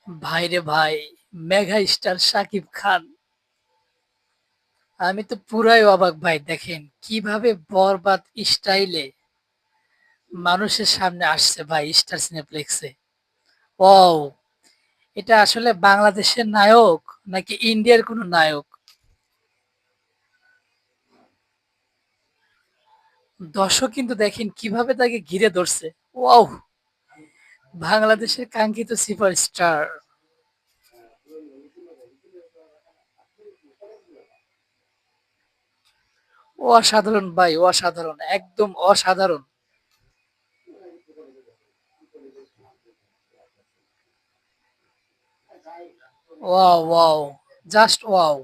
ভাইরে ভাই, mega star Shakib Khan. আমি তো পুরাই অবাক ভাই, দেখেন কিভাবে বরবাদ স্টাইলে মানুষের সামনে আসছে ভাই স্টার সিনেপ্লেক্সে। ওয়াও! এটা আসলে বাংলাদেশের নায়ক নাকি ইন্ডিয়ার কোনো নায়ক? দর্শক কিন্তু দেখেন কিভাবে তাকে ঘিরে ধরছে। ওয়াও! বাংলাদেশের কাঙ্ক্ষিত সুপারস্টার। অসাধারণ ভাই, অসাধারণ। একদম অসাধারণ। Wow, wow! Just wow!